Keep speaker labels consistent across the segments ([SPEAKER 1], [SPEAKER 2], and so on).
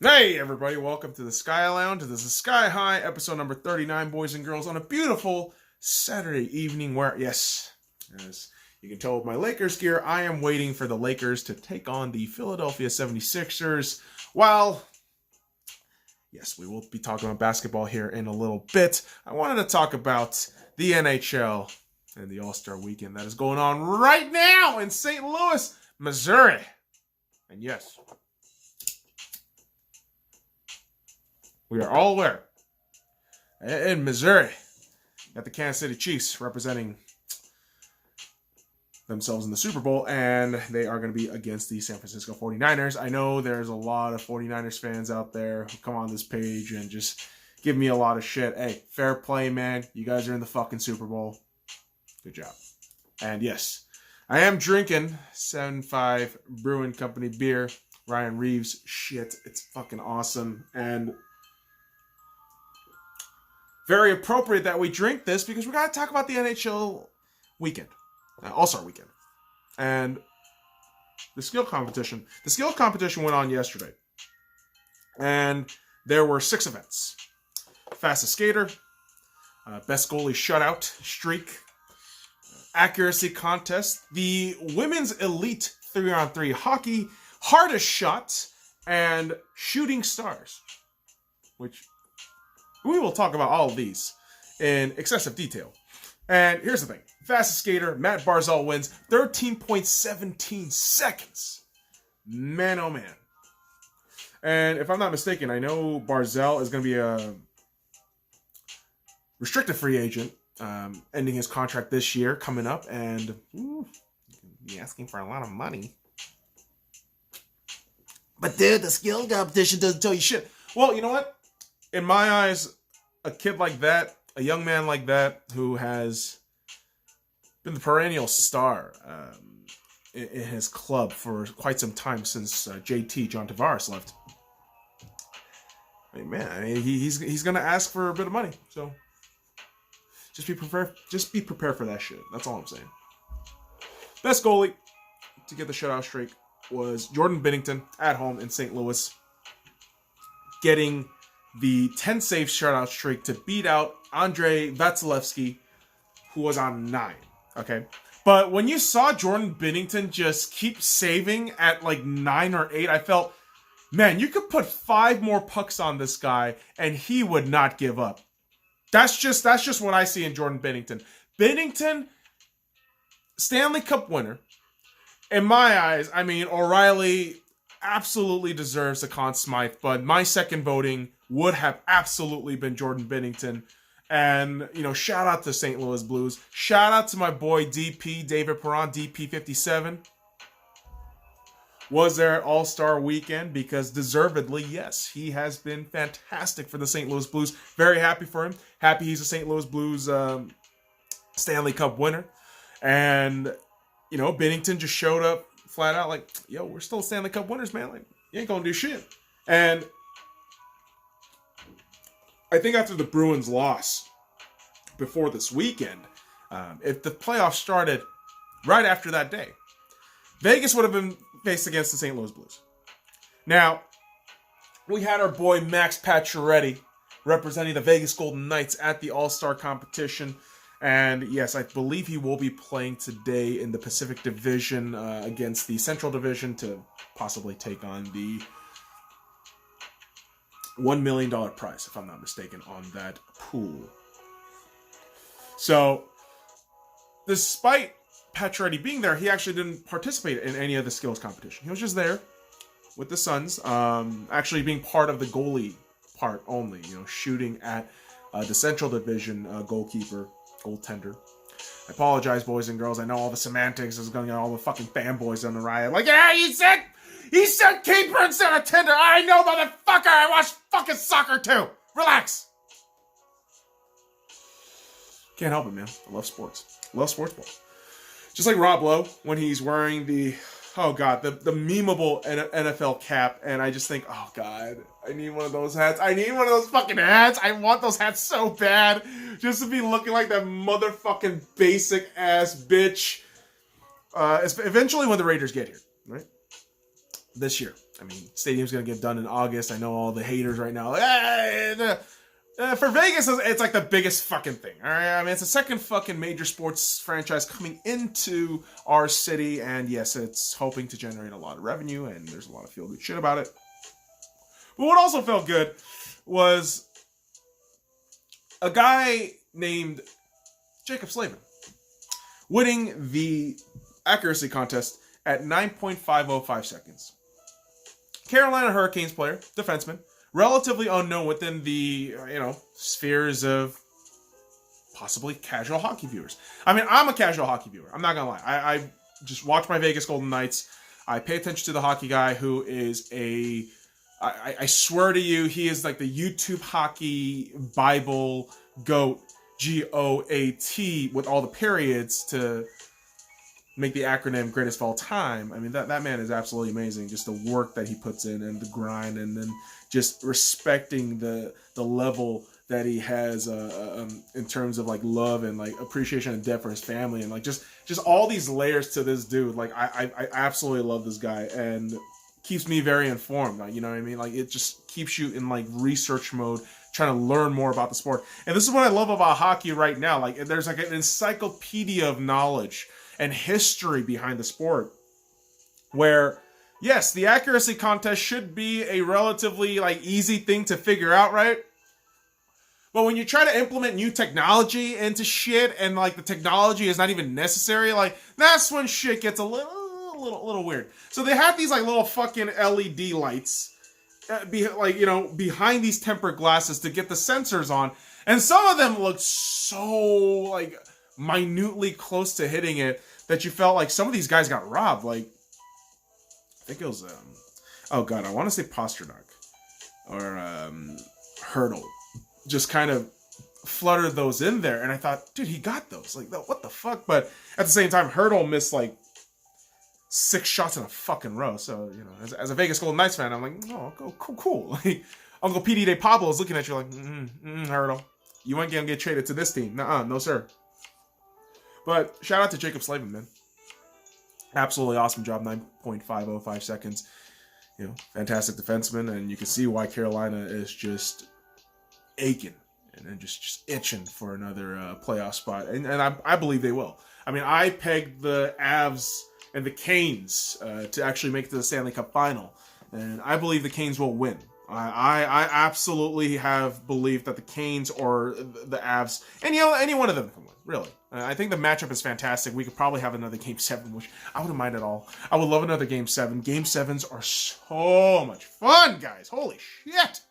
[SPEAKER 1] Hey everybody, welcome to the Sky Lounge. This is Sky High, episode number 39, boys and girls, on a beautiful Saturday evening where, yes, as you can tell with my Lakers gear, I am waiting for the Lakers to take on the Philadelphia 76ers. While, yes, we will be talking about basketball here in a little bit, I wanted to talk about the NHL and the All-Star Weekend that is going on right now in St. Louis, Missouri. And yes, we are all aware, in Missouri, got the Kansas City Chiefs representing themselves in the Super Bowl, and they are going to be against the San Francisco 49ers. I know there's a lot of 49ers fans out there who come on this page and just give me a lot of shit. Hey, fair play, man. You guys are in the fucking Super Bowl. Good job. And yes, I am drinking 7.5 Brewing Company beer. Ryan Reeves shit. It's fucking awesome. And very appropriate that we drink this because we got to talk about the NHL weekend, All-Star weekend, and the skill competition. The skill competition went on yesterday, and there were 6 events: fastest skater, best goalie shutout streak, accuracy contest, the women's elite 3-on-3 hockey, hardest shot, and shooting stars, which we will talk about all of these in excessive detail. And here's the thing. Fastest skater, Matt Barzal, wins 13.17 seconds. Man, oh man. And if I'm not mistaken, I know Barzal is going to be a restricted free agent, ending his contract this year, coming up, and be asking for a lot of money. But dude, the skill competition doesn't tell you shit. Well, you know what? In my eyes, a kid like that, a young man like that, who has been the perennial star in his club for quite some time since JT, John Tavares, left. I mean, man, I mean, he's going to ask for a bit of money. So just be prepared. Just be prepared for that shit. That's all I'm saying. Best goalie to get the shutout streak was Jordan Binnington at home in St. Louis, getting the 10-save shutout streak to beat out Andrei Vasilevsky, who was on 9. Okay? But when you saw Jordan Binnington just keep saving at like 9 or 8, I felt, man, you could put 5 more pucks on this guy and he would not give up. That's just what I see in Jordan Binnington. Binnington, Stanley Cup winner. In my eyes, I mean, O'Reilly absolutely deserves the Conn Smythe, but my second voting would have absolutely been Jordan Binnington. And, you know, shout out to St. Louis Blues. Shout out to my boy DP, David Perron, DP57. Was there an All-Star weekend? Because deservedly, yes, he has been fantastic for the St. Louis Blues. Very happy for him. Happy he's a St. Louis Blues Stanley Cup winner. And, you know, Binnington just showed up flat out like, yo, we're still Stanley Cup winners, man. Like, you ain't gonna do shit. And I think after the Bruins loss before this weekend, if the playoffs started right after that day, Vegas would have been faced against the St. Louis Blues. Now, we had our boy Max Pacioretty representing the Vegas Golden Knights at the All-Star competition. And yes, I believe he will be playing today in the Pacific Division against the Central Division to possibly take on the $1 million prize, if I'm not mistaken, on that pool. So, despite Pacioretty being there, he actually didn't participate in any of the skills competition. He was just there with the Suns, actually being part of the goalie part only, you know, shooting at the Central Division goaltender. I apologize, boys and girls. I know all the semantics is going to get all the fucking fanboys on the riot. Like, yeah, he said keeper instead of tender. I know, motherfucker. I watch fucking soccer too. Relax. Can't help it, man. I love sports. I love sports ball. Just like Rob Lowe when he's wearing the memeable NFL cap, and I just think, oh god, I need one of those hats. I need one of those fucking hats. I want those hats so bad, just to be looking like that motherfucking basic ass bitch. Eventually, when the Raiders get here, right? This year, I mean, stadium's going to get done in August. I know all the haters right now. Like, for Vegas, it's like the biggest fucking thing. All right, I mean, it's the second fucking major sports franchise coming into our city, and yes, it's hoping to generate a lot of revenue, and there's a lot of feel-good shit about it. But what also felt good was a guy named Jaccob Slavin winning the accuracy contest at 9.505 seconds. Carolina Hurricanes player, defenseman, relatively unknown within the, spheres of possibly casual hockey viewers. I mean, I'm a casual hockey viewer. I'm not going to lie. I just watch my Vegas Golden Knights. I pay attention to the hockey guy who is I swear to you, he is like the YouTube hockey Bible GOAT, GOAT, with all the periods to make the acronym greatest of all time. I mean, that man is absolutely amazing. Just the work that he puts in and the grind, and then just respecting the level that he has in terms of like love and like appreciation and depth for his family, and like just all these layers to this dude. Like I absolutely love this guy, and keeps me very informed. Like, you know what I mean? Like, it just keeps you in like research mode, trying to learn more about the sport. And this is what I love about hockey right now. Like, there's like an encyclopedia of knowledge and history behind the sport, where yes, the accuracy contest should be a relatively like easy thing to figure out, right? But when you try to implement new technology into shit, and like the technology is not even necessary, like that's when shit gets a little weird. So they have these like little fucking LED lights behind these tempered glasses to get the sensors on, and some of them look so like minutely close to hitting it that you felt like some of these guys got robbed. Like, I think it was oh god, I want to say Pasternak or Hurdle just kind of fluttered those in there, and I thought, dude, he got those. Like, what the fuck? But at the same time, Hurdle missed like 6 shots in a fucking row. So, as a Vegas Golden Knights fan, I'm like, oh, cool. Like, Uncle P.D. De Pablo is looking at you like, Hurdle, you ain't gonna get traded to this team. Nuh-uh, no sir. But shout out to Jaccob Slavin, man. Absolutely awesome job, 9.505 seconds. Fantastic defenseman, and you can see why Carolina is just aching and just itching for another playoff spot. And I believe they will. I mean, I pegged the Avs and the Canes to actually make it to the Stanley Cup final. And I believe the Canes will win. I absolutely have believed that the Canes or the Avs, and any one of them can win, really. I think the matchup is fantastic. We could probably have another Game 7, which I wouldn't mind at all. I would love another Game 7. Game 7s are so much fun, guys. Holy shit.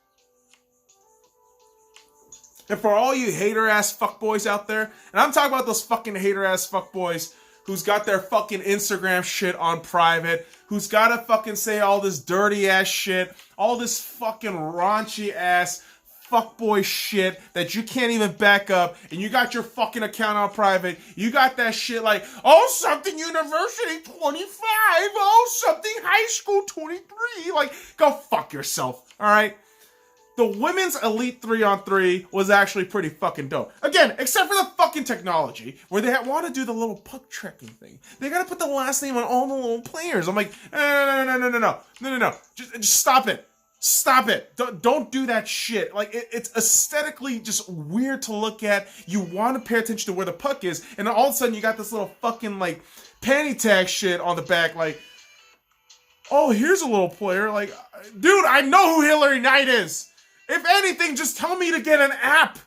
[SPEAKER 1] And for all you hater-ass fuckboys out there, and I'm talking about those fucking hater-ass fuckboys who's got their fucking Instagram shit on private, who's gotta fucking say all this dirty-ass shit, all this fucking raunchy-ass fuckboy shit that you can't even back up, and you got your fucking account on private, you got that shit like, oh, something university 25, oh, something high school 23, like, go fuck yourself, alright? The women's Elite 3-on-3 was actually pretty fucking dope. Again, except for the fucking technology, where they want to do the little puck tracking thing. They gotta put the last name on all the little players. I'm like, no. Just stop it. Stop it. Don't do that shit. Like, it's aesthetically just weird to look at. You want to pay attention to where the puck is, and then all of a sudden you got this little fucking, like, panty tag shit on the back, like, oh, here's a little player. Like, dude, I know who Hillary Knight is. If anything, just tell me to get an app.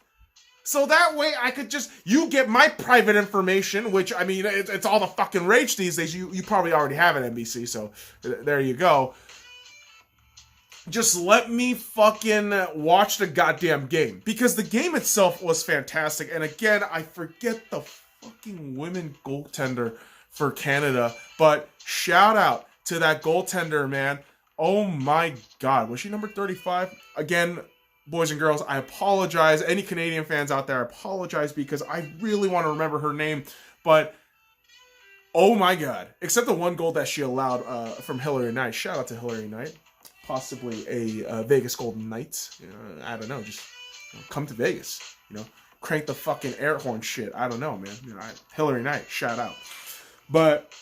[SPEAKER 1] So that way I could you get my private information, which, I mean, it's all the fucking rage these days. You probably already have an NBC, so there you go. Just let me fucking watch the goddamn game. Because the game itself was fantastic. And again, I forget the fucking women goaltender for Canada. But shout out to that goaltender, man. Oh my god. Was she number 35? Again, boys and girls, I apologize. Any Canadian fans out there, I apologize because I really want to remember her name. But, oh my god. Except the one goal that she allowed from Hillary Knight. Shout out to Hillary Knight. Possibly a Vegas Golden Knights. I don't know. Just come to Vegas. Crank the fucking air horn shit. I don't know, man. Hillary Knight, shout out. But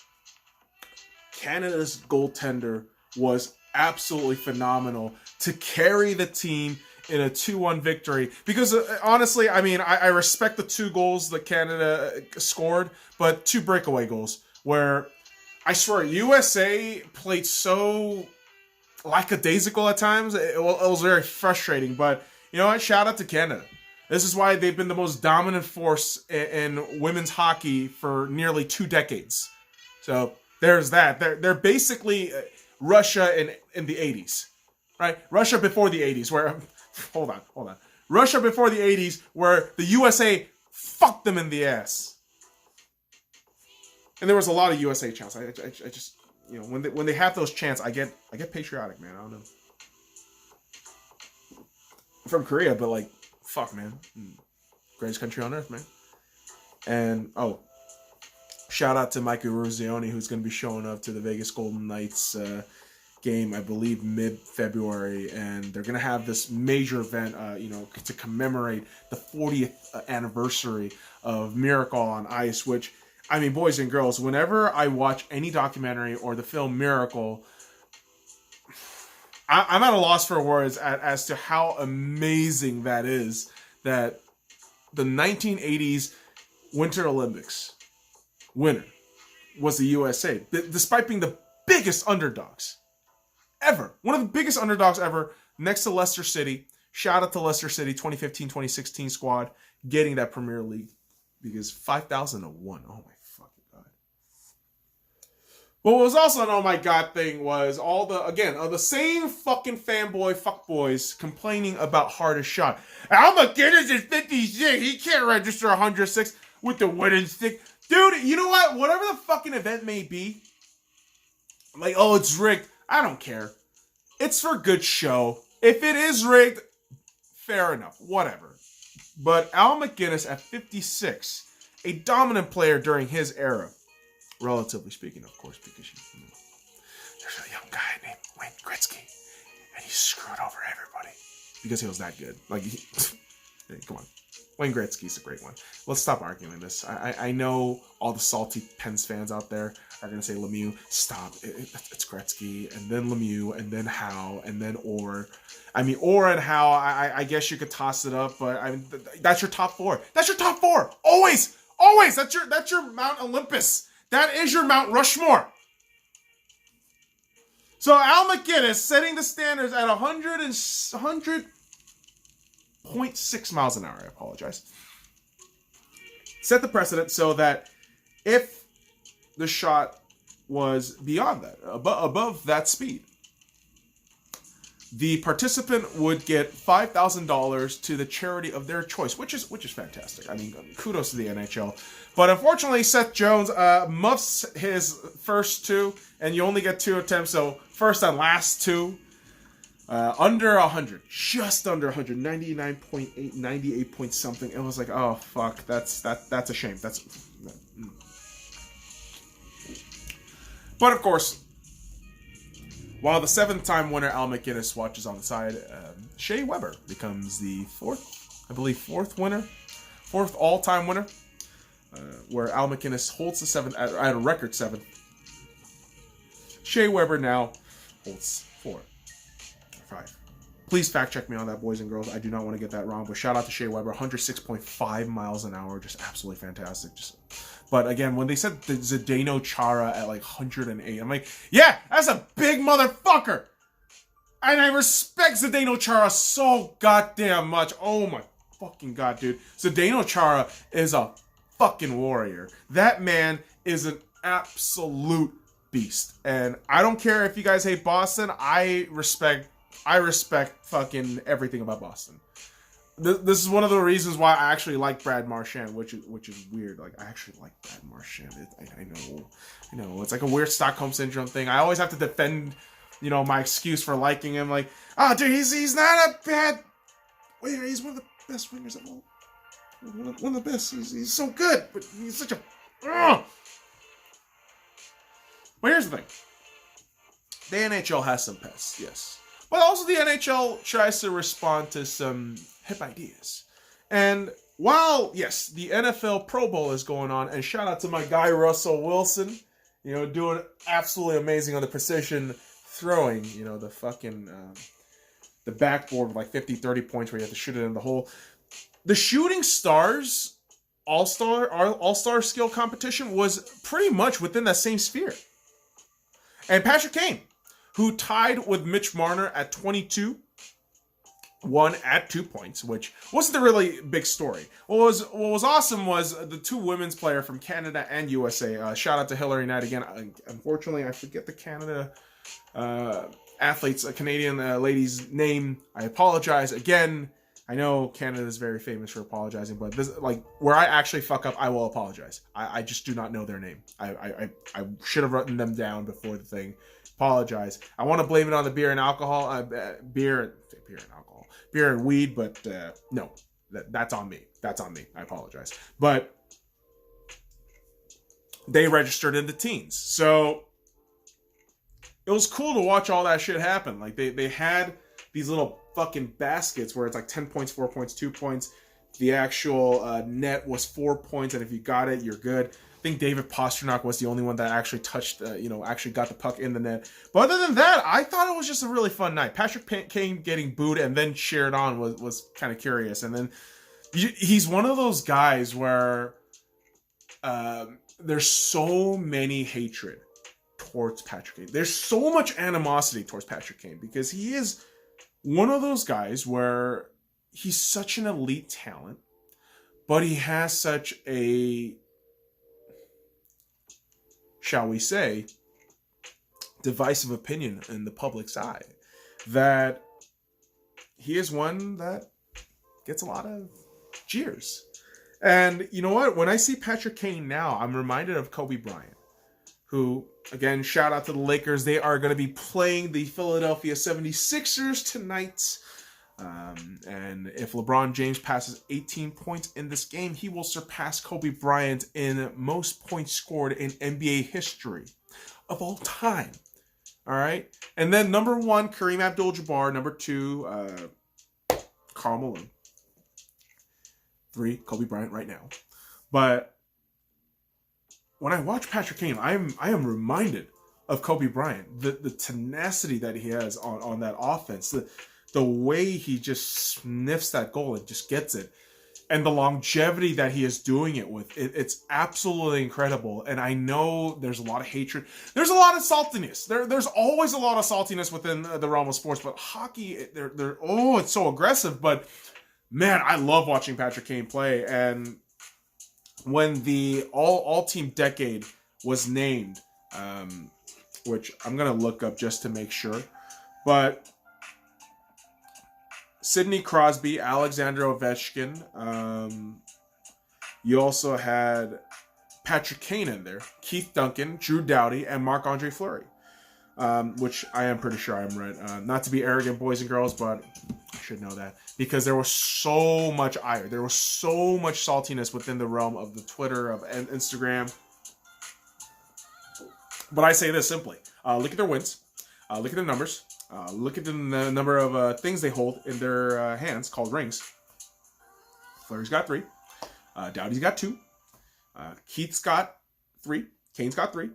[SPEAKER 1] Canada's goaltender was absolutely phenomenal to carry the team in a 2-1 victory. Because honestly, I mean, I respect the 2 goals that Canada scored, but 2 breakaway goals where I swear USA played so lackadaisical at times. It was very frustrating, but you know what? Shout out to Canada. This is why they've been the most dominant force in women's hockey for nearly 2 decades. So there's that. They're basically Russia in the 80s, right? Russia before the 80s, where hold on, Russia before the 80s, where the USA fucked them in the ass. And there was a lot of USA chants. I just, you know, when they have those chants, I get patriotic, man. I don't know. I'm from Korea, but like, fuck, man, greatest country on earth, man. And shout out to Mike Eruzione, who's going to be showing up to the Vegas Golden Knights game, I believe, mid-February, and they're going to have this major event, to commemorate the 40th anniversary of Miracle on Ice, which, I mean, boys and girls, whenever I watch any documentary or the film Miracle, I'm at a loss for words as to how amazing that is, that the 1980s Winter Olympics winner was the USA, despite being the biggest underdogs ever. One of the biggest underdogs ever, next to Leicester City. Shout out to Leicester City 2015-2016 squad getting that Premier League, because 5,001. Oh my fucking god. But what was also an oh my god thing was all the same fucking fanboy fuckboys complaining about hardest shot. Al McGinnis is 56. He can't register 106 with the winning stick. Dude, you know what? Whatever the fucking event may be, like, oh, it's rigged. I don't care. It's for good show. If it is rigged, fair enough. Whatever. But Al McGinnis at 56, a dominant player during his era, relatively speaking, of course, because there's a young guy named Wayne Gretzky, and he screwed over everybody because he was that good. Like, come on. Wayne Gretzky's a great one. Let's stop arguing this. I know all the salty Pens fans out there are going to say Lemieux. Stop. It's Gretzky, and then Lemieux, and then Howe, and then Orr. I mean, Orr and Howe, I guess you could toss it up, but I mean, that's your top 4. That's your top 4. Always. Always. That's your Mount Olympus. That is your Mount Rushmore. So Al McGinnis setting the standards at 100.6 miles an hour. I apologize. Set the precedent so that if the shot was beyond that, above that speed, the participant would get $5,000 to the charity of their choice, which is fantastic. I mean, kudos to the NHL. But unfortunately, Seth Jones muffs his first 2, and you only get 2 attempts. So first and last 2. Under 100, just under 100, 99.8, 98 point something. It was like, oh fuck, that's a shame. But of course, while the 7th-time winner Al McGinnis watches on the side, Shea Weber becomes the 4th winner, 4th all-time winner, where Al McGinnis holds the 7th at a record 7th. Shea Weber now holds 4. 5. Please fact check me on that, boys and girls. I do not want to get that wrong, but shout out to Shea Weber, 106.5 miles an hour, just absolutely fantastic. But again, when they said the Zdeno Chara at like 108, I'm like, yeah, that's a big motherfucker. And I respect Zdeno Chara so goddamn much. Oh my fucking god, dude. Zdeno Chara is a fucking warrior. That man is an absolute beast. And I don't care if you guys hate Boston. I respect fucking everything about Boston. This is one of the reasons why I actually like Brad Marchand, which is weird. Like, I actually like Brad Marchand. I know. It's like a weird Stockholm Syndrome thing. I always have to defend, my excuse for liking him. Like, oh, dude, he's not a bad winger. He's one of the best wingers of all. One of the best. He's so good, but he's such a... Ugh. But here's the thing. The NHL has some pests, yes. But also the NHL tries to respond to some hip ideas. And while, yes, the NFL Pro Bowl is going on, and shout out to my guy Russell Wilson, doing absolutely amazing on the precision throwing, the fucking the backboard with like 50, 30 points where you have to shoot it in the hole. The Shooting Stars All-Star skill competition was pretty much within that same sphere. And Patrick Kane, who tied with Mitch Marner at 22, won at 2 points, which wasn't the really big story. What was awesome was the two women's player from Canada and USA. Shout out to Hillary Knight again. Unfortunately, I forget the Canada athlete's, a Canadian lady's name. I apologize again. I know Canada is very famous for apologizing, but this, like, where I actually fuck up, I will apologize. I just do not know their name. I should have written them down before the thing. Apologize. I want to blame it on the beer and alcohol. Beer and weed, but no, that's on me. That's on me. I apologize. But they registered in the teens, so it was cool to watch all that shit happen. Like they had these little fucking baskets where it's like 10 points, 4 points, 2 points. The actual net was 4 points, and if you got it, you're good. I think David Pastrnak was the only one that actually touched, actually got the puck in the net. But other than that, I thought it was just a really fun night. Patrick Kane getting booed and then cheered on was kind of curious. And then he's one of those guys where there's so many hatred towards Patrick Kane. There's so much animosity towards Patrick Kane because he is one of those guys where he's such an elite talent, but he has such a, shall we say, divisive opinion in the public's eye that he is one that gets a lot of jeers. And you know what? When I see Patrick Kane now, I'm reminded of Kobe Bryant, who, again, shout out to the Lakers. They are going to be playing the Philadelphia 76ers tonight. And if LeBron James passes 18 points in this game, he will surpass Kobe Bryant in most points scored in NBA history of all time. All right? And then number 1, Kareem Abdul-Jabbar. Number 2, Karl Malone. 3, Kobe Bryant right now. But when I watch Patrick Kane, I am reminded of Kobe Bryant. The tenacity that he has on that offense. The way he just sniffs that goal and just gets it. And the longevity that he is doing it with. It's absolutely incredible. And I know there's a lot of hatred. There's a lot of saltiness. There's always a lot of saltiness within the realm of sports. But hockey, it's so aggressive. But man, I love watching Patrick Kane play. And when the all-team decade was named, which I'm going to look up just to make sure. But Sidney Crosby, Alexander Ovechkin. You also had Patrick Kane in there, Keith Duncan, Drew Doughty, and Marc-Andre Fleury, which I am pretty sure I'm right. Not to be arrogant, boys and girls, but I should know that because there was so much ire. There was so much saltiness within the realm of the Twitter, of Instagram. But I say this simply. Look at their wins. Look at their numbers. Look at the number of things they hold in their hands called rings. Fleury's got 3. Doughty's got 2. Keith's got 3. Kane's got 3.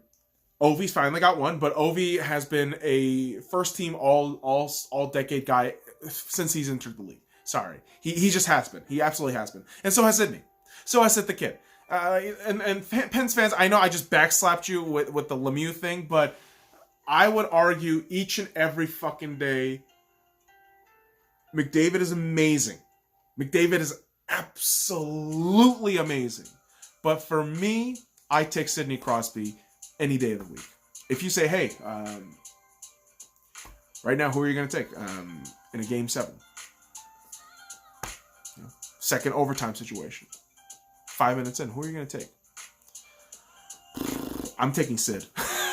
[SPEAKER 1] Ovi's finally got 1, but Ovi has been a first-team all decade guy since he's entered the league. Sorry, he just has been. He absolutely has been, and so has Sidney. So has Sid the Kid. And Pens fans, I know I just backslapped you with the Lemieux thing, but I would argue each and every fucking day, McDavid is amazing. McDavid is absolutely amazing. But for me, I take Sidney Crosby any day of the week. If you say, hey, right now, who are you going to take in a Game 7? Second overtime situation. 5 minutes in, who are you going to take? I'm taking Sid.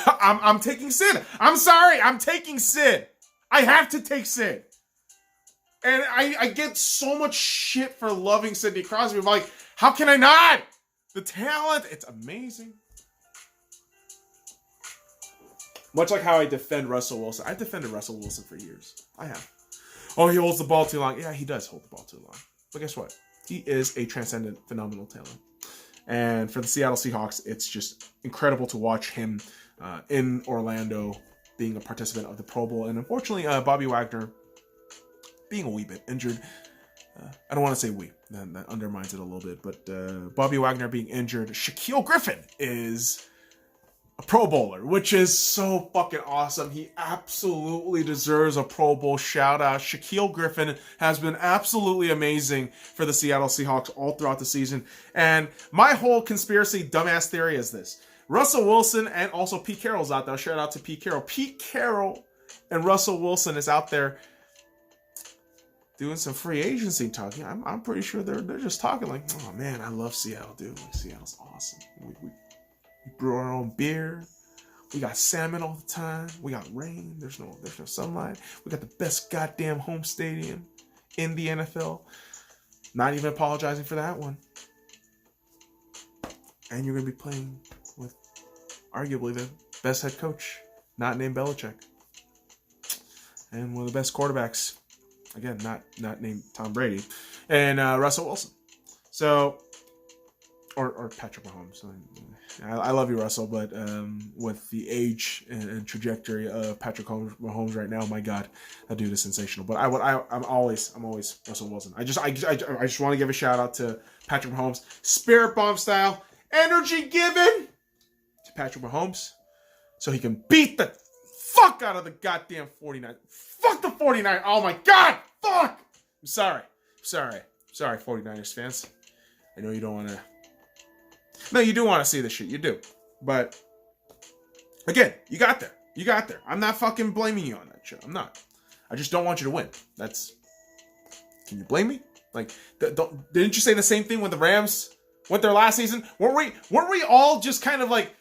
[SPEAKER 1] I'm taking Sid. I'm sorry. I'm taking Sid. I have to take Sid. And I get so much shit for loving Sidney Crosby. I'm like, how can I not? The talent, it's amazing. Much like how I defend Russell Wilson. I've defended Russell Wilson for years. I have. Oh, he holds the ball too long. Yeah, he does hold the ball too long. But guess what? He is a transcendent, phenomenal talent. And for the Seattle Seahawks, it's just incredible to watch him in Orlando being a participant of the Pro Bowl. And unfortunately, Bobby Wagner being a wee bit injured. I don't want to say we. That undermines it a little bit. But Bobby Wagner being injured. Shaquille Griffin is a Pro Bowler, which is so fucking awesome. He absolutely deserves a Pro Bowl shout out. Shaquille Griffin has been absolutely amazing for the Seattle Seahawks all throughout the season. And my whole conspiracy dumbass theory is this. Russell Wilson and also Pete Carroll's out there. Shout out to Pete Carroll. Pete Carroll and Russell Wilson is out there doing some free agency talking. I'm pretty sure they're just talking like, oh man, I love Seattle, dude. Like, Seattle's awesome. We brew our own beer. We got salmon all the time. We got rain. There's no sunlight. We got the best goddamn home stadium in the NFL. Not even apologizing for that one. And you're gonna be playing with arguably the best head coach, not named Belichick, and one of the best quarterbacks. Again, not named Tom Brady, and Russell Wilson. So, or Patrick Mahomes. I love you, Russell, but with the age and trajectory of Patrick Mahomes right now, my God, that dude is sensational. But I'm always Russell Wilson. I just want to give a shout out to Patrick Mahomes, spirit bomb style, energy given to Patrick Mahomes, so he can beat the fuck out of the goddamn 49. Fuck the 49. Oh my God. Fuck. I'm sorry, 49ers fans. I know you don't want to. No, you do want to see this shit. You do. But again, you got there. I'm not fucking blaming you on that shit. I'm not. I just don't want you to win. Can you blame me? Like, didn't you say the same thing when the Rams went there last season? Weren't we all just kind of like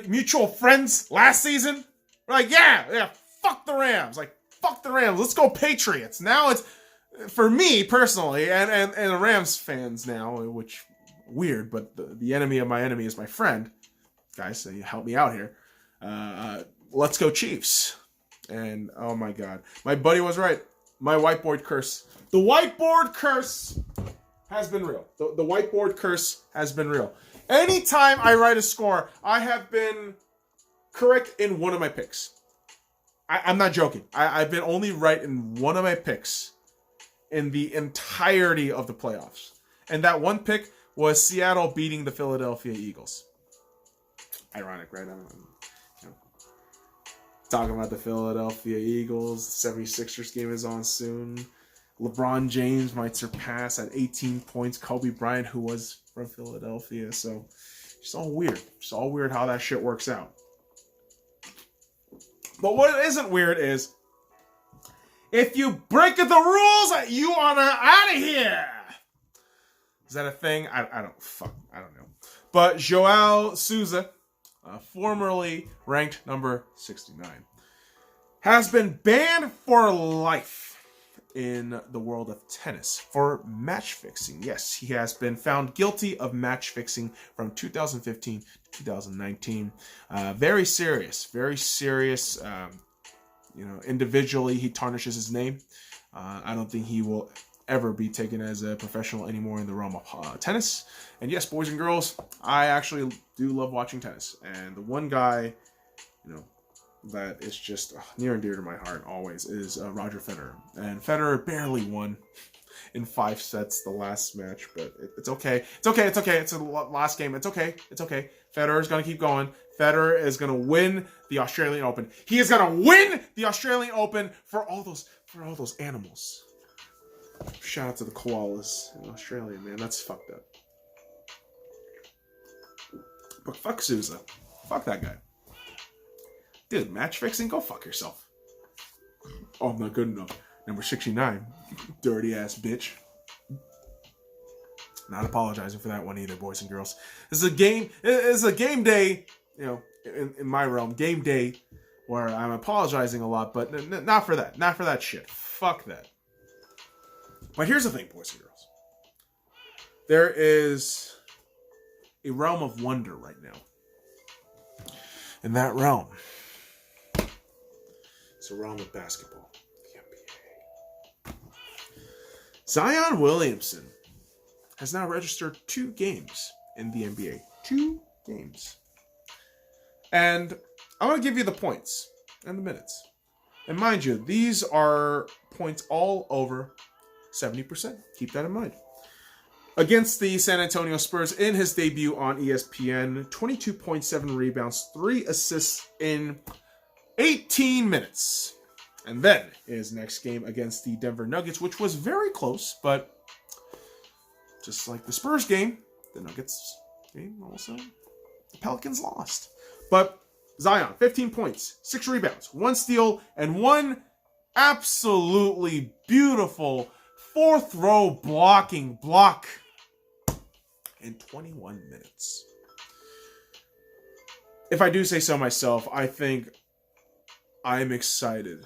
[SPEAKER 1] mutual friends last season? We're like, yeah, fuck the Rams. Like, fuck the Rams. Let's go Patriots. Now it's, for me personally, and the Rams fans now, which, weird, but the enemy of my enemy is my friend. Guys, so you help me out here. Let's go Chiefs. And, oh my God. My buddy was right. My whiteboard curse. The whiteboard curse has been real. The whiteboard curse has been real. Anytime I write a score, I have been correct in one of my picks. I'm not joking. I've been only right in one of my picks in the entirety of the playoffs. And that one pick was Seattle beating the Philadelphia Eagles. Ironic, right? I'm talking about the Philadelphia Eagles. 76ers game is on soon. LeBron James might surpass at 18 points Kobe Bryant, who was from Philadelphia. So it's all weird. It's all weird how that shit works out. But what isn't weird is, if you break the rules, you are out of here. Is that a thing? I don't know. But Joao Souza, formerly ranked number 69, has been banned for life in the world of tennis for match fixing. Yes, he has been found guilty of match fixing from 2015 to 2019. Very serious. Individually, he tarnishes his name. I don't think he will ever be taken as a professional anymore in the realm of tennis. And yes, boys and girls, I actually do love watching tennis. And the one guy, that is just near and dear to my heart always is Roger Federer. And Federer barely won in 5 sets the last match, but it's okay. It's okay. It's the last game. It's okay. Federer is going to keep going. Federer is going to win the Australian Open. He is going to win the Australian Open for all those animals. Shout out to the koalas in Australia, man. That's fucked up. But fuck Souza. Fuck that guy. Dude, match fixing? Go fuck yourself. Oh, I'm not good enough. Number 69. Dirty ass bitch. Not apologizing for that one either, boys and girls. This is a game day, in my realm, game day, where I'm apologizing a lot, but not for that. Not for that shit. Fuck that. But here's the thing, boys and girls. There is a realm of wonder right now. In that realm, it's a realm of basketball. The NBA. Zion Williamson has now registered 2 games in the NBA. 2 games. And I'm going to give you the points and the minutes. And mind you, these are points all over 70%. Keep that in mind. Against the San Antonio Spurs in his debut on ESPN, 22.7 rebounds, 3 assists in 18 minutes. And then his next game against the Denver Nuggets, which was very close, but just like the Spurs game, the Nuggets game also, the Pelicans lost. But Zion, 15 points, 6 rebounds, 1 steal, and 1 absolutely beautiful fourth row blocking block in 21 minutes. If I do say so myself, I think I'm excited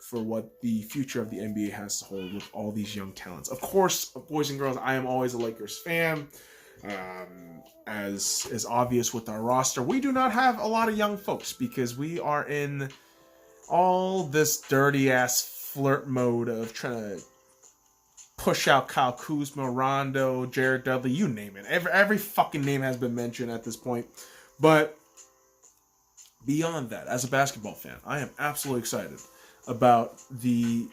[SPEAKER 1] for what the future of the NBA has to hold with all these young talents. Of course, boys and girls, I am always a Lakers fan. As is obvious with our roster, we do not have a lot of young folks because we are in all this dirty ass flirt mode of trying to push out Kyle Kuzma, Rondo, Jared Dudley, you name it. Every fucking name has been mentioned at this point. But beyond that, as a basketball fan, I am absolutely excited about the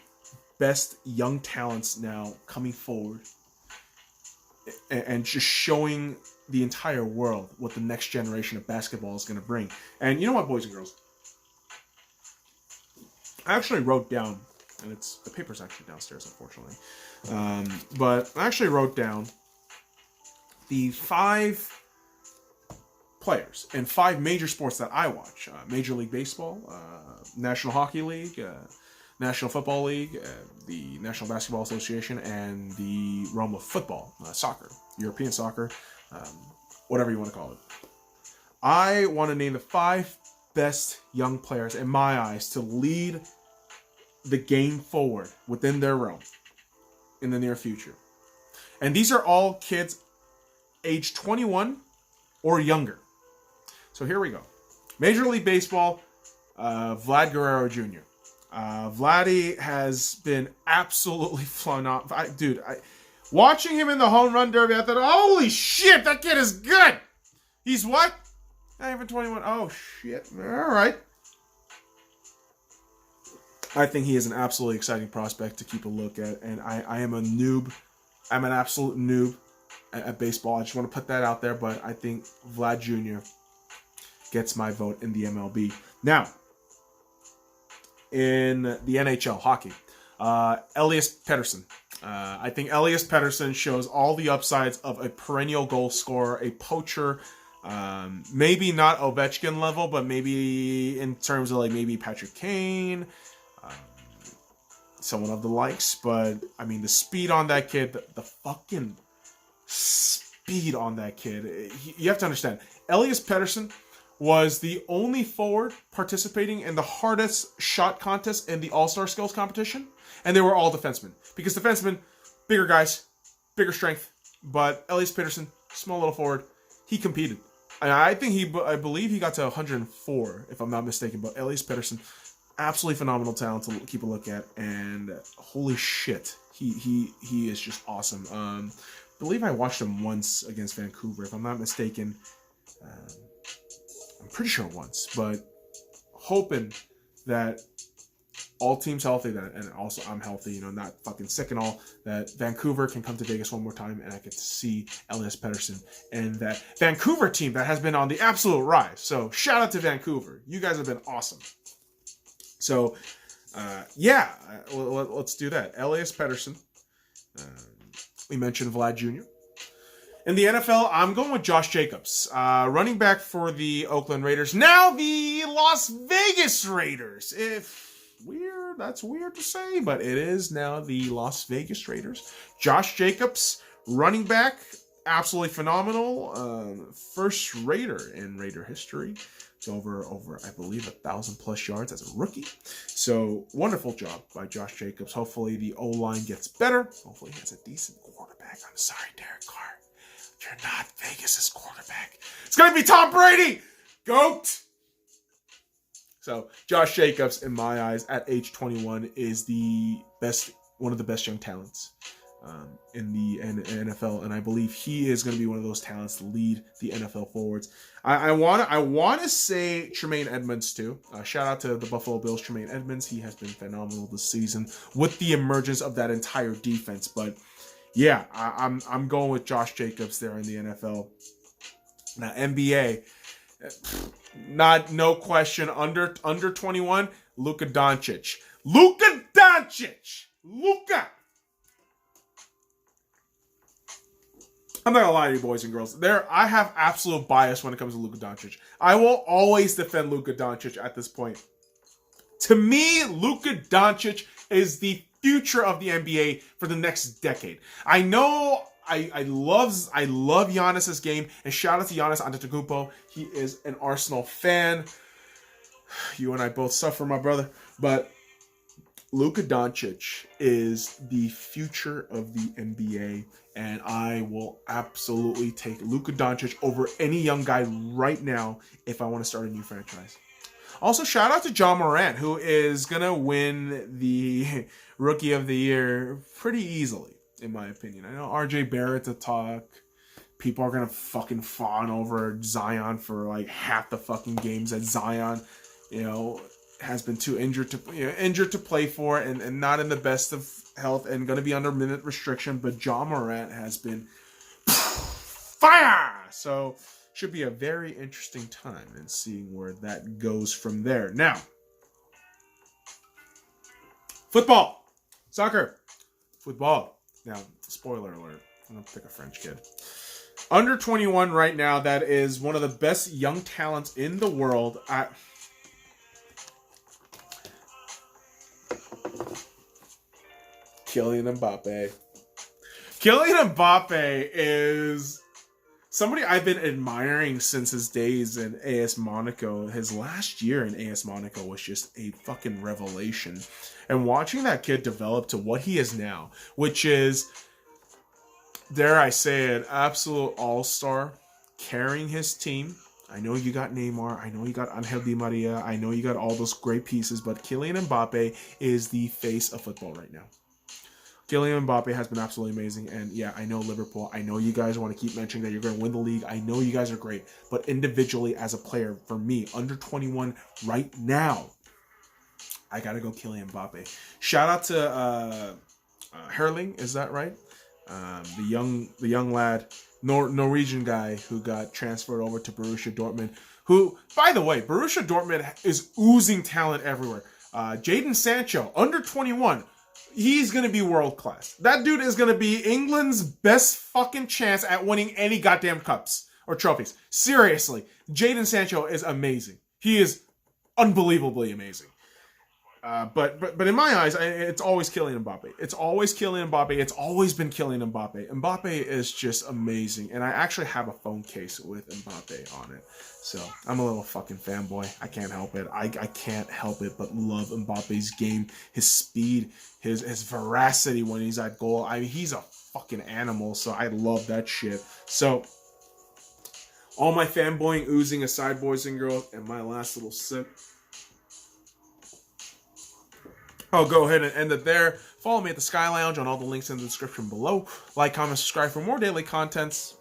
[SPEAKER 1] best young talents now coming forward and just showing the entire world what the next generation of basketball is going to bring. And you know what, boys and girls? I actually wrote down, and the paper's actually downstairs, unfortunately. But I actually wrote down the 5 players in 5 major sports that I watch. Major League Baseball, National Hockey League, National Football League, the National Basketball Association, and the realm of football, soccer, European soccer, whatever you want to call it. I want to name the 5 best young players, in my eyes, to lead the game forward within their realm in the near future. And these are all kids age 21 or younger. So here we go. Major League Baseball, Vlad Guerrero Jr. Vladdy has been absolutely phenomenal. Watching him in the home run derby, I thought, holy shit, that kid is good. He's what? Not even 21. Oh, shit. All right. I think he is an absolutely exciting prospect to keep a look at. And I am a noob. I'm an absolute noob at baseball. I just want to put that out there. But I think Vlad Jr. gets my vote in the MLB. Now, in the NHL hockey, Elias Pettersson. I think Elias Pettersson shows all the upsides of a perennial goal scorer, a poacher. Maybe not Ovechkin level, but maybe in terms of like maybe Patrick Kane, someone of the likes. But I mean, the speed on that kid, the fucking speed on that kid. You have to understand, Elias Pettersson was the only forward participating in the hardest shot contest in the All-Star Skills competition, and they were all defensemen. Because defensemen, bigger guys, bigger strength, but Elias Pettersson, small little forward, he competed. And I believe he got to 104, if I'm not mistaken, but Elias Pettersson, absolutely phenomenal talent to keep a look at, and holy shit, he is just awesome. I believe I watched him once against Vancouver, if I'm not mistaken. I'm pretty sure once, but hoping that all teams healthy, and also I'm healthy, not fucking sick and all, that Vancouver can come to Vegas one more time and I get to see Elias Pettersson and that Vancouver team that has been on the absolute rise. So shout out to Vancouver. You guys have been awesome. So, let's do that. Elias Pettersson. We mentioned Vlad Jr. In the NFL, I'm going with Josh Jacobs, running back for the Oakland Raiders. Now the Las Vegas Raiders. That's weird to say, but it is now the Las Vegas Raiders. Josh Jacobs, running back, absolutely phenomenal. First Raider in Raider history to over I believe 1,000+ yards as a rookie. So wonderful job by Josh Jacobs. Hopefully the O-line gets better. Hopefully he has a decent quarterback. I'm sorry, Derek Carr. You're not Vegas's quarterback. It's going to be Tom Brady. GOAT. So Josh Jacobs, in my eyes, at age 21, is one of the best young talents in the NFL, and I believe he is going to be one of those talents to lead the NFL forwards. I want to say Tremaine Edmonds too. Shout out to the Buffalo Bills, Tremaine Edmonds. He has been phenomenal this season with the emergence of that entire defense. But yeah, I'm going with Josh Jacobs there in the NFL. Now NBA, no question, under 21, Luka Doncic. I'm not gonna lie to you, boys and girls. I have absolute bias when it comes to Luka Doncic. I will always defend Luka Doncic at this point. To me, Luka Doncic is the future of the NBA for the next decade. I know I love Giannis's game, and shout out to Giannis Antetokounmpo. He is an Arsenal fan. You and I both suffer, my brother. But Luka Doncic is the future of the NBA, and I will absolutely take Luka Doncic over any young guy right now if I want to start a new franchise. Also, shout out to Ja Morant, who is going to win the Rookie of the Year pretty easily, in my opinion. I know RJ Barrett's a talk. People are going to fucking fawn over Zion for like half the fucking games that Zion, has been too injured to play for and not in the best of health and going to be under minute restriction. But Ja Morant has been fire! So should be a very interesting time in seeing where that goes from there. Now, football, soccer, football. Now, spoiler alert, I'm going to pick a French kid. Under 21 right now, that is one of the best young talents in the world. Kylian Mbappe. Kylian Mbappe is somebody I've been admiring since his days in AS Monaco. His last year in AS Monaco was just a fucking revelation. And watching that kid develop to what he is now, which is, dare I say it, absolute all-star, carrying his team. I know you got Neymar. I know you got Angel Di Maria. I know you got all those great pieces, but Kylian Mbappe is the face of football right now. Kylian Mbappe has been absolutely amazing. And yeah, I know Liverpool. I know you guys want to keep mentioning that you're going to win the league. I know you guys are great. But individually as a player, for me, under 21 right now, I got to go Kylian Mbappe. Shout out to Herling, is that right? The young lad, Norwegian guy who got transferred over to Borussia Dortmund. Who, by the way, Borussia Dortmund is oozing talent everywhere. Jadon Sancho, under 21. He's going to be world class. That dude is going to be England's best fucking chance at winning any goddamn cups or trophies. Seriously, Jadon Sancho is amazing. He is unbelievably amazing. But in my eyes, it's always Kylian Mbappe. It's always Kylian Mbappe. It's always been Kylian Mbappe. Mbappe is just amazing. And I actually have a phone case with Mbappe on it. So I'm a little fucking fanboy. I can't help it. I can't help it but love Mbappe's game, his speed, his veracity when he's at goal. I mean, he's a fucking animal. So I love that shit. So all my fanboying oozing aside, boys and girls, and my last little sip. I'll go ahead and end it there. Follow me at the Sky Lounge on all the links in the description below. Like, comment, subscribe for more daily contents.